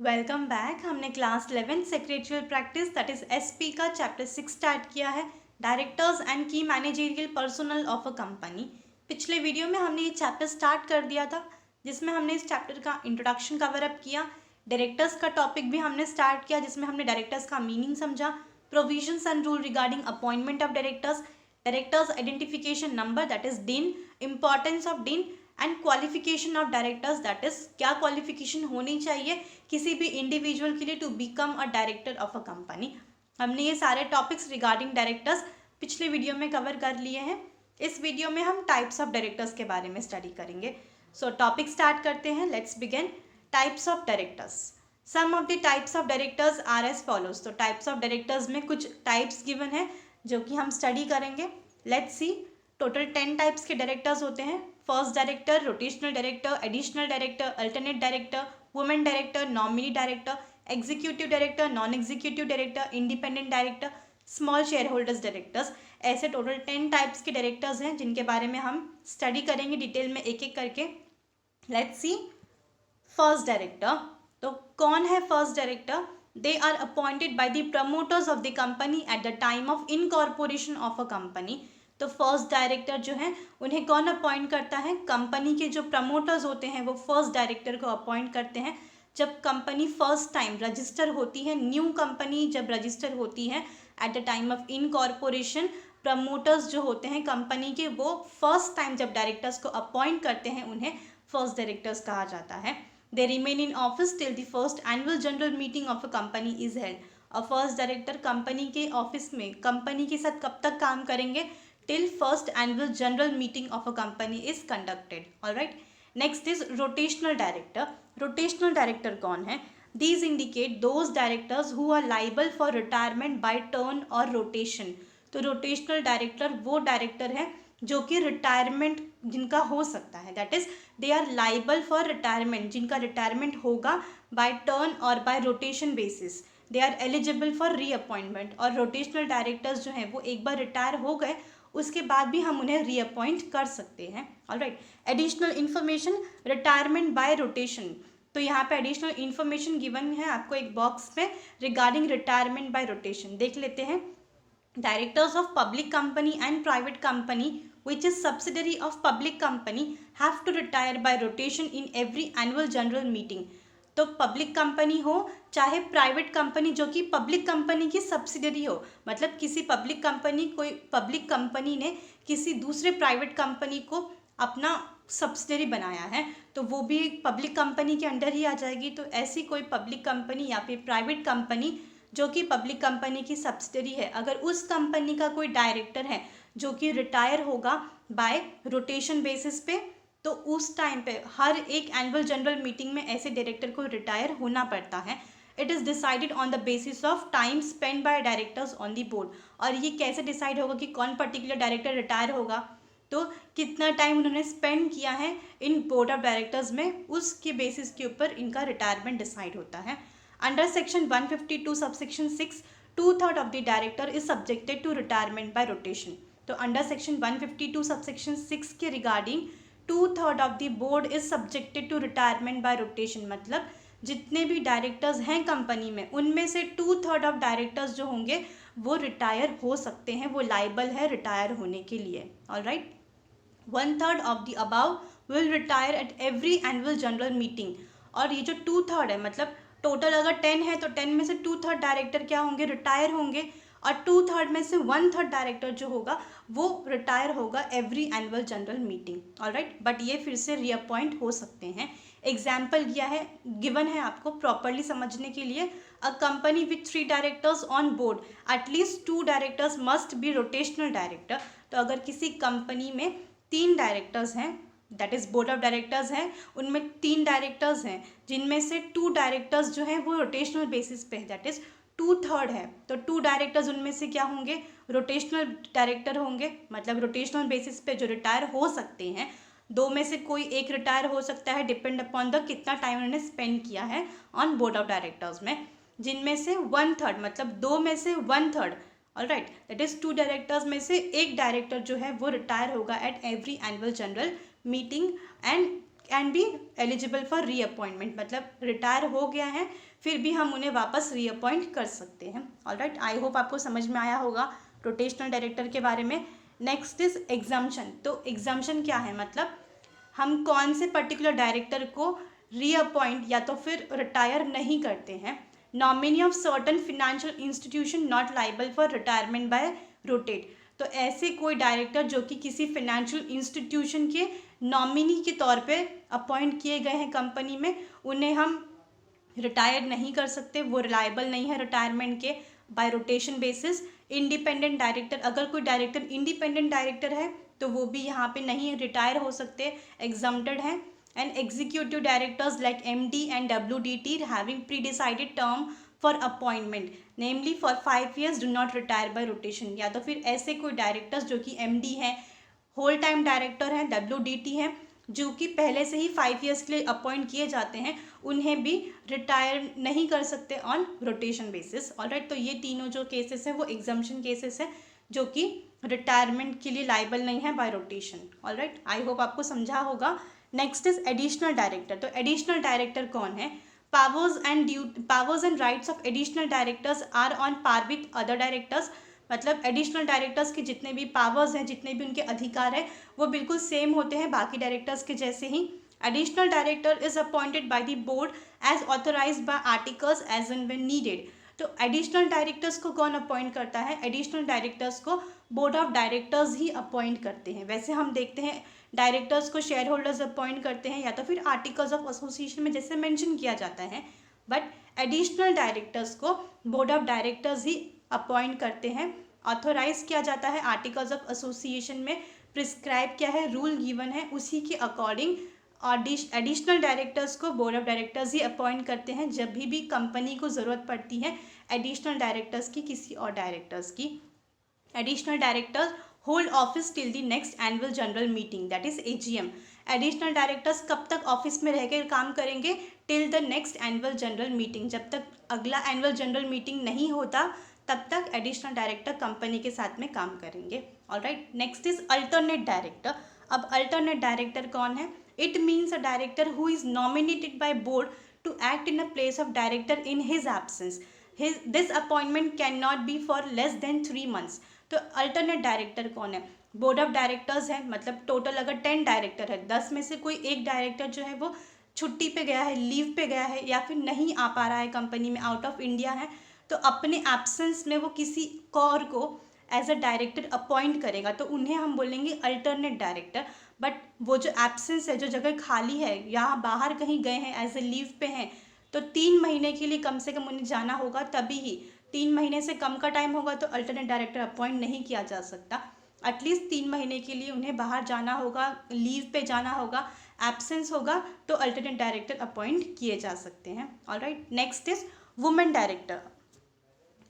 Welcome back. हमने class 11 secretarial practice that is SP का chapter 6 start किया है, डायरेक्टर्स एंड की managerial personnel of a company. पिछले वीडियो में हमने ये चैप्टर स्टार्ट कर दिया था, जिसमें हमने इस चैप्टर का इंट्रोडक्शन कवर अप किया। डायरेक्टर्स का टॉपिक भी हमने स्टार्ट किया, जिसमें हमने डायरेक्टर्स का मीनिंग समझा, provisions and rule regarding appointment of directors, directors identification number that is DIN, importance of DIN and qualification of directors that is क्या क्वालिफिकेशन होनी चाहिए किसी भी इंडिविजुअल के लिए to become a director of a company. हमने ये सारे टॉपिक्स रिगार्डिंग डायरेक्टर्स पिछले वीडियो में कवर कर लिए हैं। इस वीडियो में हम टाइप्स ऑफ डायरेक्टर्स के बारे में स्टडी करेंगे। सो टॉपिक स्टार्ट करते हैं, let's begin. Types of directors. Some of the types of directors are as follows. तो टाइप्स ऑफ डायरेक्टर्स में कुछ टाइप्स गिवन है जो कि हम स्टडी करेंगे। Let's see. टोटल 10 टाइप्स के डायरेक्टर्स होते हैं। First director, rotational director, additional director, alternate director, women director, nominee director, executive director, non executive director, independent director, small share holders directors. ऐसे total 10 types के directors हैं जिनके बारे में हम स्टडी करेंगे डिटेल में एक एक करके। Let's see. First director. तो कौन है first director? They are appointed by the promoters of the company at the time of incorporation of a company. तो फर्स्ट डायरेक्टर जो है उन्हें कौन अपॉइंट करता है? कंपनी के जो प्रमोटर्स होते हैं वो फर्स्ट डायरेक्टर को अपॉइंट करते हैं जब कंपनी फर्स्ट टाइम रजिस्टर होती है। न्यू कंपनी जब रजिस्टर होती है eight the time of incorporation, promoters जो होते हैं कंपनी के वो फर्स्ट टाइम जब डायरेक्टर्स को अपॉइंट करते हैं उन्हें फर्स्ट डायरेक्टर्स कहा जाता है। They remain in office till the first annual general meeting of a company is held. और फर्स्ट डायरेक्टर कंपनी के ऑफिस में कंपनी के साथ कब तक काम करेंगे? till first annual general meeting of a company is conducted. All right. Next is rotational director. Rotational director कौन है? These indicate those directors who are liable for retirement by turn or rotation. तो rotational director वो director है जो कि retirement जिनका हो सकता है, that is they are liable for retirement, जिनका रिटायरमेंट होगा बाय टर्न और by rotation basis. They are eligible for reappointment. और रोटेशनल डायरेक्टर्स जो हैं वो एक बार रिटायर हो गए उसके बाद भी हम उन्हें रीअपॉइंट कर सकते हैं। Alright. Additional information, retirement by rotation. तो यहाँ पे एडिशनल इन्फॉर्मेशन गिवन है आपको एक बॉक्स में रिगार्डिंग रिटायरमेंट बाय रोटेशन। देख लेते हैं। Directors of public company and private company which is subsidiary of public company have to retire by rotation in every annual general meeting. तो public company हो चाहे प्राइवेट कंपनी जो कि public company की subsidiary हो, मतलब किसी पब्लिक कंपनी, कोई पब्लिक कंपनी ने किसी दूसरे प्राइवेट कंपनी को अपना सब्सिडरी बनाया है तो वो भी पब्लिक कंपनी के अंडर ही आ जाएगी। तो ऐसी कोई पब्लिक कंपनी या फिर प्राइवेट कंपनी जो कि पब्लिक कंपनी की सब्सिडरी है, अगर उस कंपनी का कोई डायरेक्टर है जो कि रिटायर होगा बाय रोटेशन बेसिस पे, तो उस टाइम पे हर एक एनुअल जनरल मीटिंग में ऐसे डायरेक्टर को रिटायर होना पड़ता है। It is decided on the basis of time spend by directors on the board. और ये कैसे डिसाइड होगा कि कौन पर्टिकुलर डायरेक्टर रिटायर होगा? तो कितना टाइम उन्होंने स्पेंड किया है इन बोर्ड ऑफ डायरेक्टर्स में, उसके बेसिस के ऊपर इनका रिटायरमेंट डिसाइड होता है। Under section 152 subsection 6, 2/3 of the director is subjected to retirement by rotation. तो अंडर सेक्शन 152 सबसेक्शन 6 के regarding 2/3 of the board is subjected to retirement by rotation, मतलब जितने भी डायरेक्टर्स हैं कंपनी में उनमें से 2/3 ऑफ डायरेक्टर्स जो होंगे वो रिटायर हो सकते हैं, वो लाइबल है रिटायर होने के लिए। Alright. 1/3 of the above will retire at every annual general meeting. और ये जो 2/3 है, मतलब टोटल अगर 10 है तो 10 में से 2/3 डायरेक्टर क्या होंगे? रिटायर होंगे। और 2/3 में से 1/3 डायरेक्टर जो होगा वो रिटायर होगा every annual general meeting. Alright. But ये फिर से रीअपॉइंट हो सकते हैं। एग्जाम्पल गिवन है आपको प्रॉपरली समझने के लिए। A company with 3 directors on board, at least 2 directors must be rotational director. तो अगर किसी कंपनी में 3 डायरेक्टर्स हैं, that is board of directors हैं, उनमें 3 डायरेक्टर्स हैं जिनमें से 2 डायरेक्टर्स जो हैं वो रोटेशनल बेसिस पे है, दैट इज 2/3 है। तो 2 डायरेक्टर्स उनमें से क्या होंगे? रोटेशनल डायरेक्टर होंगे, मतलब रोटेशनल बेसिस पे जो रिटायर हो सकते हैं। 2 में से कोई एक रिटायर हो सकता है डिपेंड अपॉन द कितना टाइम उन्होंने स्पेंड किया है ऑन बोर्ड ऑफ डायरेक्टर्स में, जिनमें से 1/3 मतलब 2 में से 1/3, ऑलराइट, दैट इज 2 डायरेक्टर्स में से एक डायरेक्टर जो है वो रिटायर होगा at every annual general meeting. And can be eligible for reappointment, मतलब रिटायर हो गया है फिर भी हम उन्हें वापस रीअपॉइंट कर सकते हैं। ऑलराइट, आई होप आपको समझ में आया होगा रोटेशनल डायरेक्टर के बारे में। Next is exemption. तो एग्जाम्पशन क्या है, मतलब हम कौन से पर्टिकुलर डायरेक्टर को रीअपॉइंट या तो फिर रिटायर नहीं करते हैं। Nominee of certain financial institution not liable for retirement bye rotate. तो ऐसे कोई डायरेक्टर जो कि किसी फिनेंशियल इंस्टीट्यूशन के नॉमिनी के तौर पे अपॉइंट किए गए हैं कंपनी में, उन्हें हम रिटायर नहीं कर सकते, वो रिलायबल नहीं है रिटायरमेंट के bye rotation basis. Independent director, अगर कोई डायरेक्टर इंडिपेंडेंट डायरेक्टर है तो वो भी यहाँ पे नहीं रिटायर हो सकते, एग्जम्प्टेड हैं। And executive directors like MD and WDT having pre decided term for appointment namely for 5 years do not retire bye rotation. या तो फिर ऐसे कोई डायरेक्टर्स जो कि MD हैं, होल टाइम डायरेक्टर हैं, WDT हैं, जो कि पहले से ही 5 years के लिए अपॉइंट किए जाते हैं, उन्हें भी रिटायर नहीं कर सकते ऑन रोटेशन बेसिस। ऑलराइट, तो ये तीनों जो केसेस हैं वो एग्जम्पशन केसेस हैं जो कि रिटायरमेंट के लिए लाइबल नहीं है by rotation. Alright, I hope आपको समझा होगा। Next is additional director. तो एडिशनल डायरेक्टर कौन है? Powers and rights of additional directors are on par with other directors. मतलब एडिशनल डायरेक्टर्स के जितने भी पावर्स हैं, जितने भी उनके अधिकार हैं, वो बिल्कुल सेम होते हैं बाकी डायरेक्टर्स के जैसे ही। Additional director is appointed by the board as authorised by articles as and when needed. तो एडिशनल डायरेक्टर्स को कौन अपॉइंट करता है? एडिशनल डायरेक्टर्स को बोर्ड ऑफ डायरेक्टर्स ही अपॉइंट करते हैं। वैसे हम देखते हैं डायरेक्टर्स को शेयर होल्डर्स अपॉइंट करते हैं या तो फिर आर्टिकल्स ऑफ एसोसिएशन में जैसे मेंशन किया जाता है, बट एडिशनल डायरेक्टर्स को बोर्ड ऑफ डायरेक्टर्स ही अपॉइंट करते हैं। ऑथोराइज किया जाता है आर्टिकल्स ऑफ एसोसिएशन में, प्रिस्क्राइब क्या है, रूल गिवन है, उसी के अकॉर्डिंग एडिशनल डायरेक्टर्स को बोर्ड ऑफ डायरेक्टर्स ही अपॉइंट करते हैं जब भी कंपनी को ज़रूरत पड़ती है एडिशनल डायरेक्टर्स की, किसी और डायरेक्टर्स की। Additional directors hold office till the next annual general meeting that is AGM। Additional directors कब तक ऑफिस में रहकर काम करेंगे? Till the next annual general meeting. जब तक अगला एनुअल जनरल मीटिंग नहीं होता तब तक एडिशनल डायरेक्टर कंपनी के साथ में काम करेंगे। Alright, next is alternate director. अब अल्टरनेट डायरेक्टर कौन है? It means a director who is nominated by board to act in a place of director in his absence. This appointment can not be for less than 3 months। तो alternate director कौन है? Board of directors है, मतलब total अगर 10 director है, 10 में से कोई एक डायरेक्टर जो है वो छुट्टी पे गया है, लीव पे गया है, या फिर नहीं आ पा रहा है कंपनी में, आउट ऑफ इंडिया है, तो अपने एब्सेंस में वो किसी और को एज अ डायरेक्टर अपॉइंट करेगा, तो उन्हें हम बोलेंगे अल्टरनेट डायरेक्टर। बट वो जो एब्सेंस है, जो जगह खाली है या बाहर कहीं गए हैं, एज ए लीव पे हैं, तो 3 महीने के लिए कम से कम उन्हें जाना होगा, तभी ही 3 महीने से कम का टाइम होगा तो अल्टरनेट डायरेक्टर अपॉइंट नहीं किया जा सकता। एटलीस्ट 3 महीने के लिए उन्हें बाहर जाना होगा, लीव पे जाना होगा, एब्सेंस होगा, तो अल्टरनेट डायरेक्टर अपॉइंट किए जा सकते हैं। Alright, next is women director.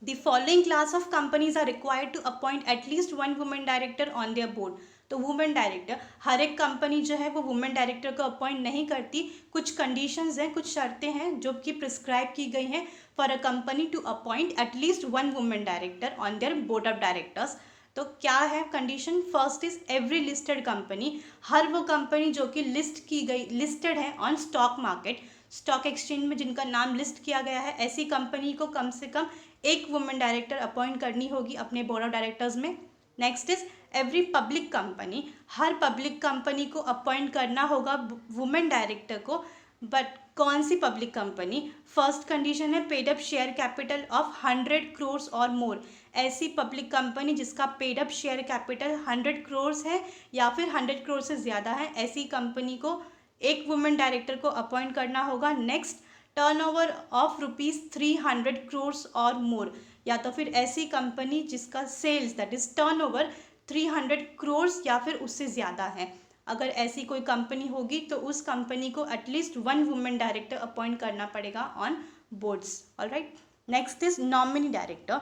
The following class of companies are required to appoint at least one woman director on their board। तो वुमेन डायरेक्टर, हर एक कंपनी जो है वो वुमेन डायरेक्टर को अपॉइंट नहीं करती, कुछ कंडीशंस हैं, कुछ शर्तें हैं जो कि प्रिस्क्राइब की गई हैं for a company to appoint at least one women director on their board of directors. तो क्या है condition? First is every listed company, हर वो कंपनी जो कि लिस्ट की गई, लिस्टेड है on stock market, stock exchange में जिनका नाम लिस्ट किया गया है, ऐसी कंपनी को कम से कम एक वुमेन डायरेक्टर अपॉइंट करनी होगी अपने बोर्ड ऑफ डायरेक्टर्स में। Next is every public company, her public company को अपॉइंट करना होगा वुमेन डायरेक्टर को, बट कौन सी पब्लिक कंपनी? फर्स्ट कंडीशन है paid up share capital of 100 crores और मोर। ऐसी पब्लिक कंपनी जिसका paid up share capital 100 crores है या फिर 100 crores से ज़्यादा है, ऐसी कंपनी को एक वुमेन डायरेक्टर को अपॉइंट करना होगा। नेक्स्ट, टर्नओवर ऑफ ₹300 crores और मोर, या तो फिर ऐसी कंपनी जिसका sales that is turnover 300 crores या फिर उससे ज़्यादा है। अगर ऐसी कोई कंपनी होगी तो उस कंपनी को at least one women director appoint करना पड़ेगा on boards. Alright, next is nominee director.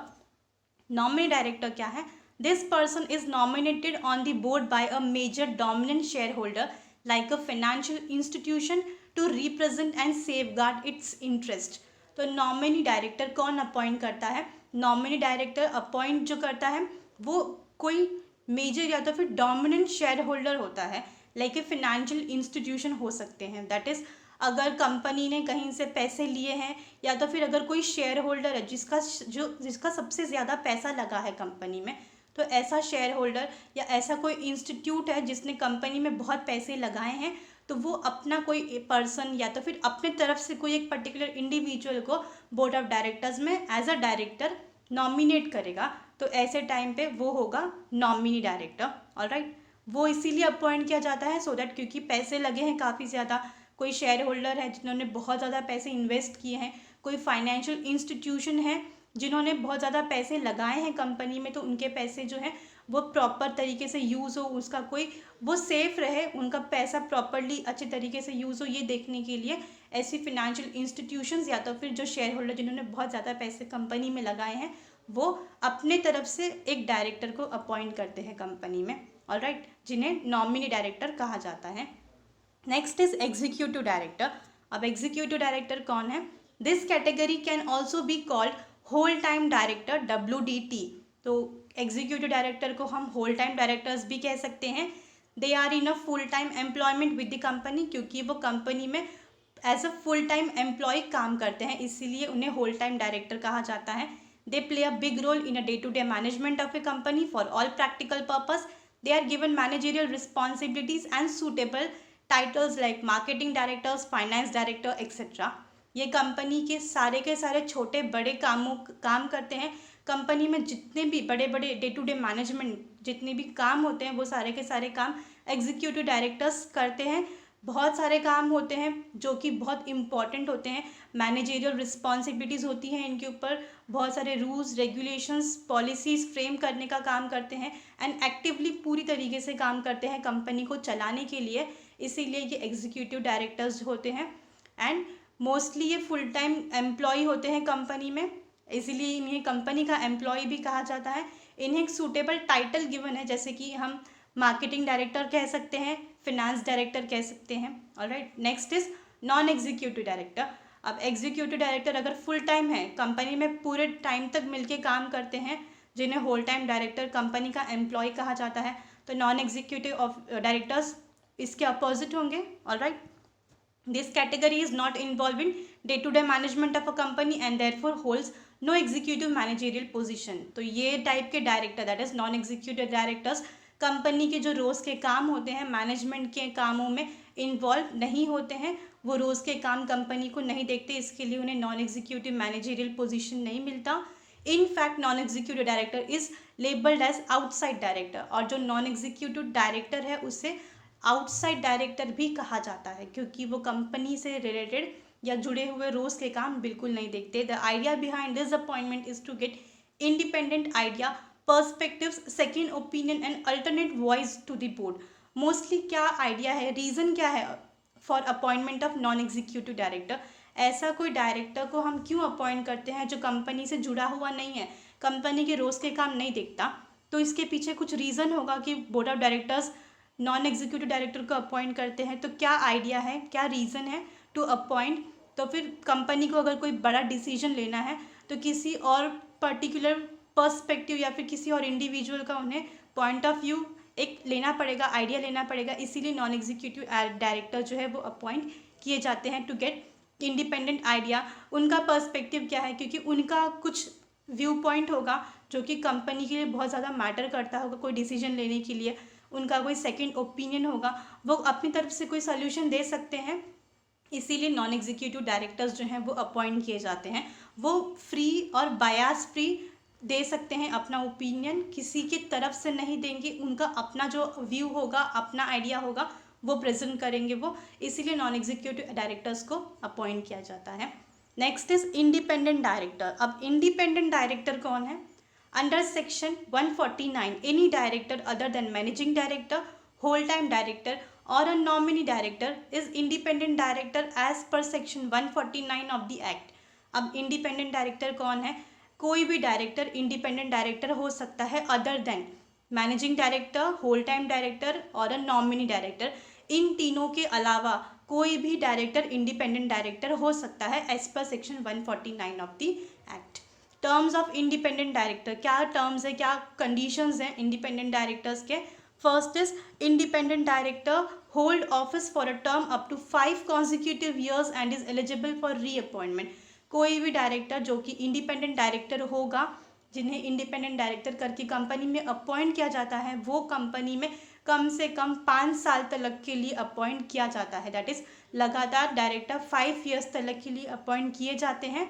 Nominee director क्या है? This person is nominated on the board by a major dominant share holder like a financial institution to represent and safeguard its interest. तो nominee director कौन appoint करता है? Nominee director appoint जो करता है वो कोई मेजर या तो फिर डोमिनेंट शेयर होल्डर होता है, लाइक ए फिनेंशियल इंस्टीट्यूशन हो सकते हैं। दैट इज़ अगर कंपनी ने कहीं से पैसे लिए हैं या तो फिर अगर कोई शेयर होल्डर है जिसका सबसे ज़्यादा पैसा लगा है कंपनी में, तो ऐसा शेयर होल्डर या ऐसा कोई इंस्टीट्यूट है जिसने कंपनी में बहुत पैसे लगाए हैं, तो वो अपना कोई पर्सन या तो फिर अपने तरफ से कोई एक पर्टिकुलर इंडिविजुअल को बोर्ड ऑफ डायरेक्टर्स में एज अ डायरेक्टर नॉमिनेट करेगा। तो ऐसे टाइम पे वो होगा नॉमिनी डायरेक्टर। ऑलराइट, वो इसीलिए अपॉइंट किया जाता है सो दैट क्योंकि पैसे लगे हैं काफ़ी ज़्यादा, कोई शेयर होल्डर है जिन्होंने बहुत ज़्यादा पैसे इन्वेस्ट किए हैं, कोई फाइनेंशियल इंस्टीट्यूशन है जिन्होंने बहुत ज़्यादा पैसे लगाए हैं कंपनी में, तो उनके पैसे जो हैं वो प्रॉपर तरीके से यूज़ हो, उसका कोई वो सेफ रहे, उनका पैसा प्रॉपरली अच्छे तरीके से यूज़ हो, ये देखने के लिए ऐसी फिनेंशियल इंस्टीट्यूशंस या तो फिर जो शेयर होल्डर जिन्होंने बहुत ज़्यादा पैसे कंपनी में लगाए हैं वो अपने तरफ से एक डायरेक्टर को अपॉइंट करते हैं कंपनी में। ऑलराइट, जिन्हें नॉमिनी डायरेक्टर कहा जाता है। Next is executive director. अब एग्जीक्यूटिव डायरेक्टर कौन है? This category can also be called whole time director, WDT। तो एग्जीक्यूटिव डायरेक्टर को हम होल टाइम डायरेक्टर्स भी कह सकते हैं। They are in a full time employment with the company, क्योंकि वो कंपनी में as a full time employ काम करते हैं, इसीलिए उन्हें होल टाइम डायरेक्टर कहा जाता है। They play a big role in a day to day management of a company for all practical purpose. They are given managerial responsibilities and suitable titles like marketing directors, finance director, etc. ये company के सारे छोटे बड़े काम करते हैं। Company में जितने भी बड़े बड़े डे टू डे मैनेजमेंट जितने भी काम होते हैं वो सारे के सारे काम एग्जीक्यूटिव डायरेक्टर्स करते हैं। बहुत सारे काम होते हैं जो कि बहुत इंपॉर्टेंट होते हैं, मैनेजेरियल रिस्पॉन्सिबिलिटीज़ होती हैं इनके ऊपर, बहुत सारे रूल्स रेगुलेशंस पॉलिसीज़ फ्रेम करने का काम करते हैं एंड एक्टिवली पूरी तरीके से काम करते हैं कंपनी को चलाने के लिए, इसीलिए ये एग्जीक्यूटिव डायरेक्टर्स होते हैं। एंड मोस्टली ये फुल टाइम एम्प्लॉय होते हैं कंपनी में, इसीलिए इन्हें कंपनी का एम्प्लॉय भी कहा जाता है। इन्हें एक सूटेबल टाइटल गिवन है, जैसे कि हम मार्केटिंग डायरेक्टर कह सकते हैं, फिनेंस डायरेक्टर कह सकते हैं। Alright, next is non executive director. अब एग्जीक्यूटिव डायरेक्टर अगर फुल टाइम है, कंपनी में पूरे टाइम तक मिलके काम करते हैं, जिन्हें होल टाइम डायरेक्टर कंपनी का एम्प्लॉय कहा जाता है। तो नॉन एग्जीक्यूटिव ऑफ डायरेक्टर्स इसके अपोजिट होंगे। Alright, this category is not involve in day to day management of a company and therefore holds no executive managerial position. तो ये type के director that is non executive directors company के जो रोज़ के काम होते हैं मैनेजमेंट के कामों में इन्वॉल्व नहीं होते हैं, वो रोज़ के काम कंपनी को नहीं देखते, इसके लिए उन्हें नॉन एग्जीक्यूटिव मैनेजेरियल पोजीशन नहीं मिलता। In fact non executive director is labelled as outside director, और जो नॉन एग्जीक्यूटिव डायरेक्टर है उसे आउटसाइड डायरेक्टर भी कहा जाता है, क्योंकि वो कंपनी से रिलेटेड या जुड़े हुए रोज़ के काम बिल्कुल नहीं देखते। The idea behind this appointment is to get independent idea, perspectives, second opinion and alternate voice to the board. Mostly क्या आइडिया है, रीज़न क्या है for appointment of non executive director? ऐसा कोई डायरेक्टर को हम क्यों अपॉइंट करते हैं जो कंपनी से जुड़ा हुआ नहीं है, कंपनी के रोज़ के काम नहीं देखता? तो इसके पीछे कुछ रीज़न होगा कि board of directors non executive director को अपॉइंट करते हैं। तो क्या आइडिया है, क्या रीज़न है टू अपॉइंट? तो फिर कंपनी को अगर कोई बड़ा डिसीजन लेना है तो किसी और पर्टिकुलर पर्सपेक्टिव या फिर किसी और इंडिविजुअल का उन्हें पॉइंट ऑफ व्यू एक लेना पड़ेगा, आइडिया लेना पड़ेगा, इसीलिए नॉन एग्जीक्यूटिव डायरेक्टर जो है वो अपॉइंट किए जाते हैं टू गेट इंडिपेंडेंट आइडिया। उनका पर्सपेक्टिव क्या है, क्योंकि उनका कुछ व्यू पॉइंट होगा जो कि कंपनी के लिए बहुत ज़्यादा मैटर करता होगा कोई डिसीजन लेने के लिए, उनका कोई सेकंड ओपिनियन होगा, वो अपनी तरफ से कोई सोल्यूशन दे सकते हैं, इसीलिए नॉन एग्जीक्यूटिव डायरेक्टर्स जो हैं वो अपॉइंट किए जाते हैं। वो फ्री और बायास फ्री दे सकते हैं अपना ओपिनियन, किसी की तरफ से नहीं देंगे, उनका अपना जो व्यू होगा, अपना आइडिया होगा वो प्रेजेंट करेंगे वो, इसीलिए नॉन एग्जीक्यूटिव डायरेक्टर्स को अपॉइंट किया जाता है। Next is independent director. अब इंडिपेंडेंट डायरेक्टर कौन है? Under section 149 any director other than managing director, whole time director और a nominee director is independent director as per section 149 of the act. अब independent director कौन है? कोई भी director independent director हो सकता है other than managing director, whole time director और अ नॉमिनी डायरेक्टर। इन तीनों के अलावा कोई भी डायरेक्टर इंडिपेंडेंट डायरेक्टर हो सकता है as per section 149 of the act. Terms of independent director, क्या टर्म्स है, क्या कंडीशंस हैं इंडिपेंडेंट डायरेक्टर्स के? First is independent director hold office for a term up to 5 consecutive years and is eligible for reappointment. कोई भी director जो कि independent director होगा, जिन्हें इंडिपेंडेंट डायरेक्टर करके कंपनी में अपॉइंट किया जाता है, वो कंपनी में कम से कम 5 साल तक के लिए अपॉइंट किया जाता है। दैट इज लगातार डायरेक्टर 5 years तक के लिए अपॉइंट किए जाते हैं।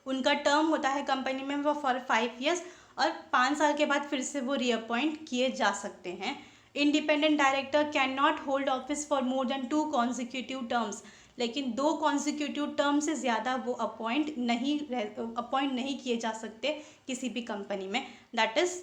उनका टर्म होता है कंपनी में वो फॉर 5 years और 5 साल के बाद फिर से वो रीअपॉइंट किए जा सकते हैं। Independent director can not hold office for more than 2 consecutive terms, लेकिन 2 consecutive टर्म से ज़्यादा वो अपॉइंट नहीं किए जा सकते किसी भी कंपनी में। दैट इज,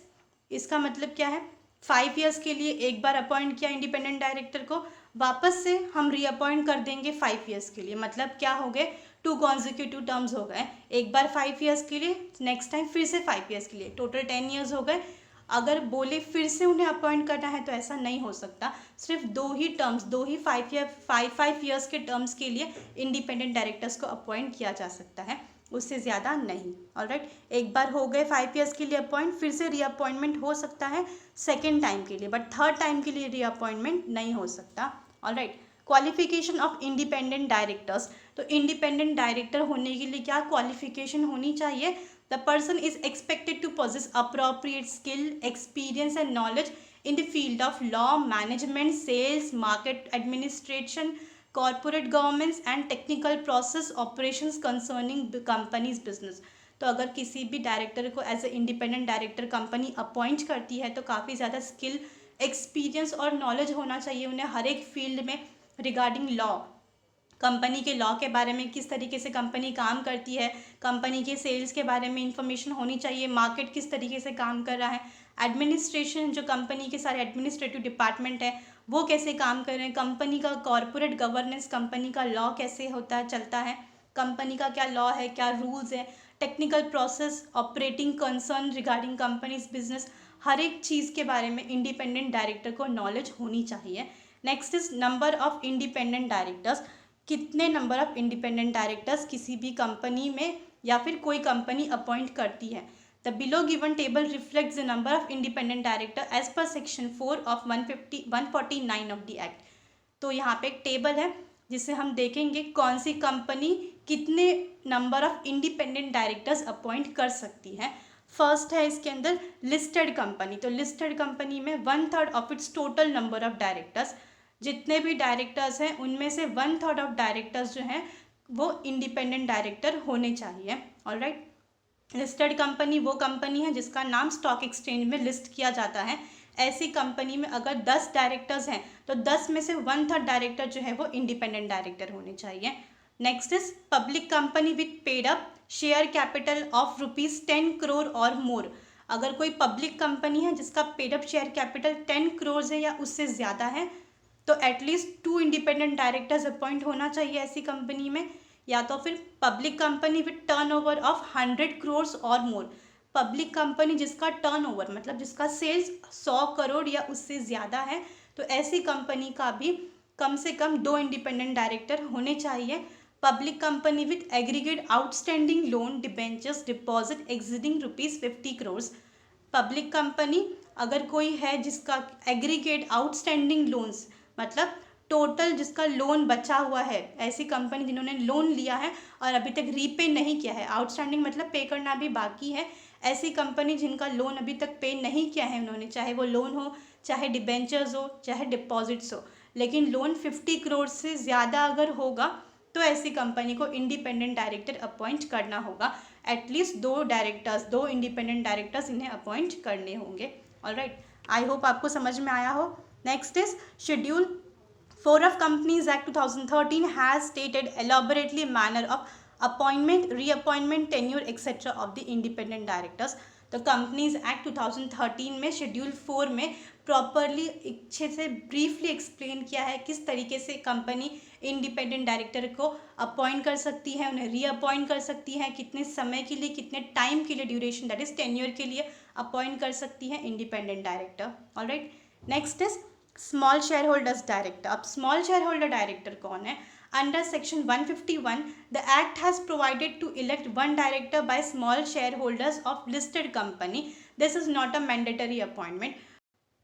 इसका मतलब क्या है, 5 years के लिए एक बार अपॉइंट किया इंडिपेंडेंट डायरेक्टर को, वापस से हम रीअपॉइंट कर देंगे 5 years के लिए। मतलब क्या हो गए, 2 consecutive टर्म्स हो गए, एक बार 5 years के लिए, नेक्स्ट टाइम फिर से 5 years के लिए, टोटल 10 years हो गए। अगर बोले फिर से उन्हें अपॉइंट करना है तो ऐसा नहीं हो सकता। सिर्फ 2 ही टर्म्स, 2 ही 5 years के टर्म्स के लिए इंडिपेंडेंट डायरेक्टर्स को अपॉइंट किया जा सकता है, उससे ज़्यादा नहीं। ऑलराइट, एक बार हो गए 5 years के लिए अपॉइंट, फिर से रीअपॉइंटमेंट हो सकता है सेकेंड टाइम के लिए, बट थर्ड टाइम के लिए रीअपॉइंटमेंट नहीं हो सकता। Alright, qualification of independent directors. तो इंडिपेंडेंट डायरेक्टर होने के लिए क्या क्वालिफिकेशन होनी चाहिए? The person is expected to possess appropriate skill, experience and knowledge in the field of law, management, sales, market administration, corporate governance and technical process operations concerning the company's business। तो अगर किसी भी director को as a independent director company appoint करती है तो काफ़ी ज़्यादा स्किल, एक्सपीरियंस और नॉलेज होना चाहिए उन्हें हर एक फील्ड में रिगार्डिंग लॉ, कंपनी के लॉ के बारे में, किस तरीके से कंपनी काम करती है, कंपनी के सेल्स के बारे में इंफॉर्मेशन होनी चाहिए, मार्केट किस तरीके से काम कर रहा है, एडमिनिस्ट्रेशन, जो कंपनी के सारे एडमिनिस्ट्रेटिव डिपार्टमेंट है वो कैसे काम कर रहे हैं, कंपनी का कॉरपोरेट गवर्नेंस, कंपनी का लॉ कैसे होता है, चलता है, कंपनी का क्या लॉ है, क्या रूल्स है, technical process, operating concern regarding companies business, हर एक चीज़ के बारे में इंडिपेंडेंट डायरेक्टर को नॉलेज होनी चाहिए। Next is number of independent directors. कितने नंबर ऑफ इंडिपेंडेंट डायरेक्टर्स किसी भी कंपनी में या फिर कोई कंपनी अपॉइंट करती है। The below given table reflects the number of independent director as per section 4 of 149 of the act. तो यहाँ पे एक टेबल है जिसे हम देखेंगे कौन सी कंपनी कितने number of independent directors appoint कर सकती है। फर्स्ट है इसके अंदर लिस्टेड कंपनी। तो लिस्टेड कंपनी में 1/3 of its total number of directors, जितने भी डायरेक्टर्स हैं उनमें से 1/3 ऑफ डायरेक्टर्स जो हैं वो इंडिपेंडेंट डायरेक्टर होने चाहिए। ऑलराइट, लिस्टेड कंपनी वो कंपनी है जिसका नाम स्टॉक एक्सचेंज में लिस्ट किया जाता है। ऐसी कंपनी में अगर 10 डायरेक्टर्स हैं तो 10 में से 1/3 डायरेक्टर जो है वो इंडिपेंडेंट डायरेक्टर होने चाहिए। Next is public company with paid up share capital of ₹10 crore और मोर। अगर कोई पब्लिक कंपनी है जिसका paid up share capital 10 crores है या उससे ज़्यादा है तो एटलीस्ट 2 इंडिपेंडेंट डायरेक्टर्स अपॉइंट होना चाहिए ऐसी कंपनी में। या तो फिर public company with turnover of 100 crores और मोर। पब्लिक कंपनी जिसका टर्नओवर मतलब जिसका सेल्स 100 करोड़ या उससे ज़्यादा है तो ऐसी कंपनी का भी कम से कम 2 इंडिपेंडेंट डायरेक्टर होने चाहिए। Public company with aggregate outstanding loan debentures deposit exceeding ₹50 crores। Public company अगर कोई है जिसका एग्रीगेट आउटस्टैंडिंग लोन्स मतलब टोटल जिसका लोन बचा हुआ है, ऐसी कंपनी जिन्होंने लोन लिया है और अभी तक रीपे नहीं किया है, आउटस्टैंडिंग मतलब पे करना भी बाकी है, ऐसी कंपनी जिनका लोन अभी तक पे नहीं किया है उन्होंने, चाहे वो लोन हो, चाहे डिबेंचर्स हो, चाहे डिपॉजिट्स हो, लेकिन लोन 50 करोड़ से ज़्यादा अगर होगा तो ऐसी कंपनी को इंडिपेंडेंट डायरेक्टर अपॉइंट करना होगा। एटलीस्ट 2 इंडिपेंडेंट डायरेक्टर्स इन्हें अपॉइंट करने होंगे। ऑलराइट, आई होप आपको समझ में आया हो। Next is schedule 4 of Companies Act 2013 has stated elaborately manner of appointment, reappointment, tenure etc. of the independent directors। तो कंपनीज एक्ट 2013 में शेड्यूल 4 में प्रॉपरली अच्छे से ब्रीफली एक्सप्लेन किया है किस तरीके से कंपनी इंडिपेंडेंट डायरेक्टर को अपॉइंट कर सकती है, उन्हें रीअपॉइंट कर सकती है, कितने समय के लिए, कितने टाइम के लिए, ड्यूरेशन दैट इज टेन्योर के लिए अपॉइंट कर सकती है independent director. Alright, next is small share holders director. अब स्मॉल शेयर होल्डर डायरेक्टर कौन है? Under section 151 the act has provided to elect 1 director by small share holders of listed company. This is not a mandatory appointment.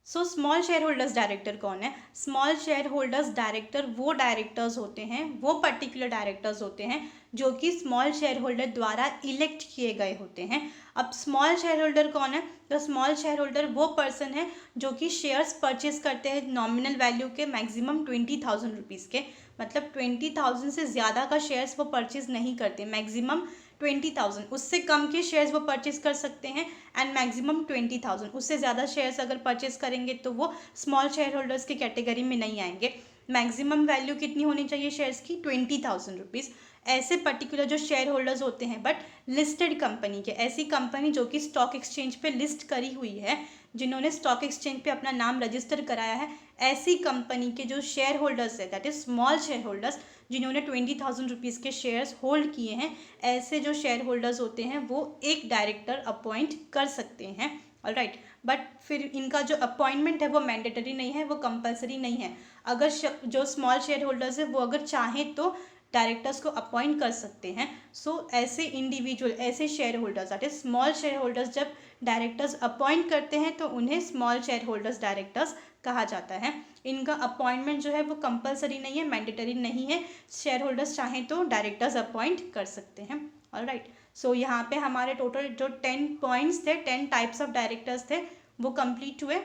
So small share holders director कौन है? Small share holders director वो directors होते हैं, वो particular directors होते हैं जो कि स्मॉल शेयर होल्डर द्वारा इलेक्ट किए गए होते हैं। अब स्मॉल शेयर होल्डर कौन है? तो स्मॉल शेयर होल्डर वो पर्सन है जो कि शेयर्स परचेज करते हैं नॉमिनल वैल्यू के मैक्सिमम 20,000 रुपीज़ के, मतलब 20,000 से ज़्यादा का शेयर्स वो परचेज नहीं करते, मैक्सिमम 20,000, उससे कम के शेयर्स वो परचेज कर सकते हैं एंड मैक्सिमम 20,000, उससे ज़्यादा शेयर्स अगर परचेज करेंगे तो वो स्मॉल शेयर होल्डर्स की कैटेगरी में नहीं आएंगे। मैक्सिमम वैल्यू कितनी होनी चाहिए शेयर्स की? 20,000 रुपीज़। ऐसे पर्टिकुलर जो शेयर होल्डर्स होते हैं बट लिस्टेड कंपनी के, ऐसी कंपनी जो कि स्टॉक एक्सचेंज पे लिस्ट करी हुई है, जिन्होंने स्टॉक एक्सचेंज पे अपना नाम रजिस्टर कराया है, ऐसी कंपनी के जो शेयर होल्डर्स है that is small share holders, जिन्होंने 20,000 रुपीज़ के शेयर्स होल्ड किए हैं, ऐसे जो शेयर होल्डर्स होते हैं वो एक डायरेक्टर अपॉइंट कर सकते हैं। ऑलराइट, बट फिर इनका जो अपॉइंटमेंट है वो मैंडेटरी नहीं है, वो कंपलसरी नहीं है। अगर जो स्मॉल शेयर होल्डर्स है वो अगर चाहें तो डायरेक्टर्स को अपॉइंट कर सकते हैं। सो ऐसे इंडिविजुअल, ऐसे share holders that is small share holders जब डायरेक्टर्स अपॉइंट करते हैं तो उन्हें स्मॉल शेयर होल्डर्स डायरेक्टर्स कहा जाता है। इनका अपॉइंटमेंट जो है वो कंपलसरी नहीं है, मैंडेटरी नहीं है, शेयर होल्डर्स चाहें तो डायरेक्टर्स अपॉइंट कर सकते हैं। ऑलराइट, सो यहाँ पे हमारे टोटल जो 10 पॉइंट्स थे, 10 टाइप्स ऑफ डायरेक्टर्स थे, वो कंप्लीट हुए।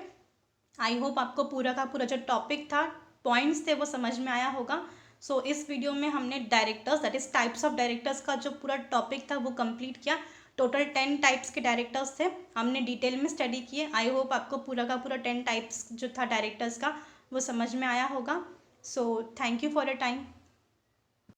आई होप आपको पूरा का पूरा जो टॉपिक था, पॉइंट्स थे, वो समझ में आया होगा। सो इस वीडियो में हमने directors that is types of directors का जो पूरा टॉपिक था वो कंप्लीट किया। टोटल 10 टाइप्स के डायरेक्टर्स थे, हमने डिटेल में स्टडी किए। आई होप आपको पूरा का पूरा 10 टाइप्स जो था डायरेक्टर्स का वो समझ में आया होगा। So thank you for your time.